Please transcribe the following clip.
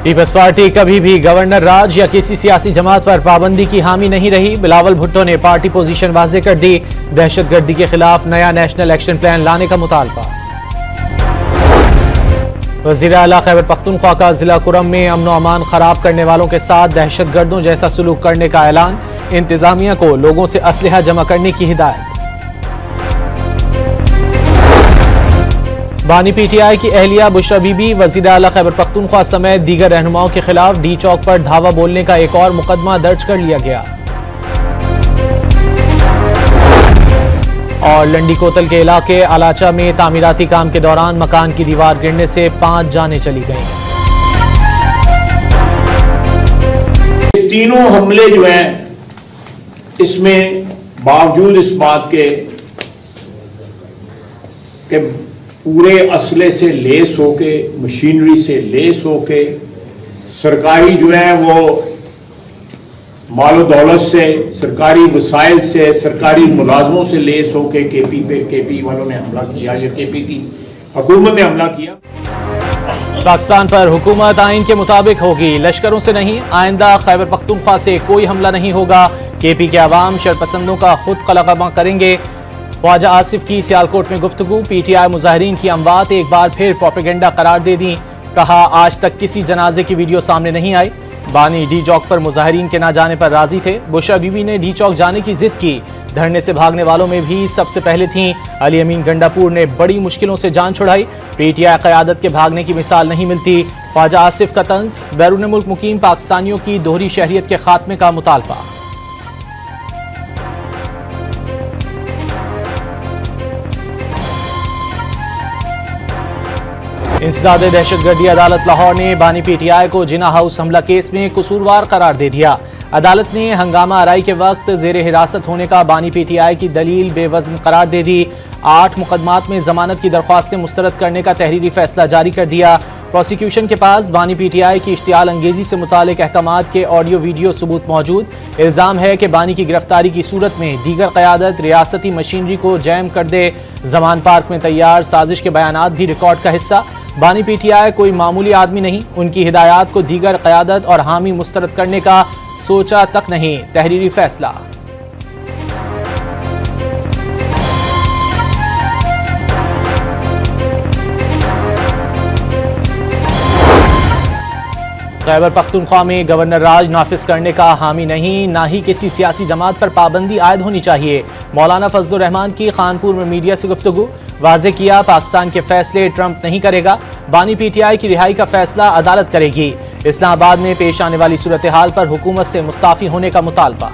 Peoples party कभी भी governor राज या किसी सियासी जमात पर पाबंदी की हामी नहीं रही। बिलावल भुट्टो ने पार्टी पोजीशन वाज़ेह कर दी। दहशतगर्दी के खिलाफ नया नेशनल एक्शन प्लान लाने का मुतालबा। वज़ीर आला खैबर पख्तूनख्वा का जिला कुरम में अमन अमान खराब करने वालों के साथ दहशतगर्दों जैसा सलूक करने का ऐलान। इंतजामिया को लोगों से असलहा जमा करने की हिदायत। बानी पीटीआई की अहलिया बुशरा बीबी वज़ीर आला खैबर पख्तूनख्वा समेत दीगर रहनुमाओं के खिलाफ डी चौक पर धावा बोलने का एक और मुकदमा दर्ज कर लिया गया। और लंडी कोतल के इलाके आलाचा में तामीराती काम के दौरान मकान की दीवार गिरने से 5 जानें चली गईं। तीनों हमले जो हैं इसमें बावजूद इस बात के पूरे असले से लेस होके, मशीनरी से लेस होके, सरकारी जो है वो मालो दौलत से, सरकारी वसाइल से, सरकारी मुलाजमों से लेस होके केपी वालों ने हमला किया या केपी की हुकूमत ने हमला किया। पाकिस्तान पर हुकूमत आइन के मुताबिक होगी, लश्करों से नहीं। आइंदा खैबर पख्तूनख्वा से कोई हमला नहीं होगा। केपी के अवाम शरपसंदों का खुद कलकमा करेंगे। ख्वाजा आसिफ की सियालकोट में गुफ्तगू। पीटीआई मुजाहिरीन की अमवात एक बार फिर प्रोपेगेंडा करार दे दी। कहा आज तक किसी जनाजे की वीडियो सामने नहीं आई। बानी डी चौक पर मुजाहिरीन के ना जाने पर राजी थे। बुशरा बीबी ने डी चौक जाने की जिद की। धरने से भागने वालों में भी सबसे पहले थीं। अली अमीन गंडापुर ने बड़ी मुश्किलों से जान छुड़ाई। पीटीआई क़यादत के भागने की मिसाल नहीं मिलती। ख्वाजा आसिफ का तंज। बैरून मुल्क मुकीम पाकिस्तानियों की दोहरी शहरियत के खात्मे का मुतालबा। इंसदाद दहशतगर्दी अदालत लाहौर ने बानी पीटीआई को जिना हाउस हमला केस में कसूरवार करार दे दिया। अदालत ने हंगामा आराई के वक्त जेर हिरासत होने का बानी पीटीआई की दलील बेवजन करार दे दी। 8 मुकदमात में जमानत की दरख्वास्तें मुस्तरद करने का तहरीरी फैसला जारी कर दिया। प्रोसिक्यूशन के पास बानी पीटीआई की इश्तियाल अंगेजी से मुतालिक अहकामात के ऑडियो वीडियो सबूत मौजूद। इल्जाम है कि बानी की गिरफ्तारी की सूरत में दीगर क़यादत रियासती मशीनरी को जैम कर दे। जमान पार्क में तैयार साजिश के बयानात भी रिकॉर्ड का हिस्सा। बानी पीटीआई कोई मामूली आदमी नहीं। उनकी हिदायत को दीगर क़यादत और हामी मुस्तरद करने का सोचा तक नहीं। तहरीरी फैसला। खैबर पख्तूनख्वा में गवर्नर राज नाफिज करने का हामी नहीं, ना ही किसी सियासी जमात पर पाबंदी आयद होनी चाहिए। मौलाना फजलुर रहमान की खानपुर में मीडिया से गुफ्तगू। वाज़ेह किया पाकिस्तान के फैसले ट्रंप नहीं करेगा। बानी पीटीआई की रिहाई का फैसला अदालत करेगी। इस्लामाबाद में पेश आने वाली सूरत हाल पर हुकूमत से मुस्ताफी होने का मुतालबा।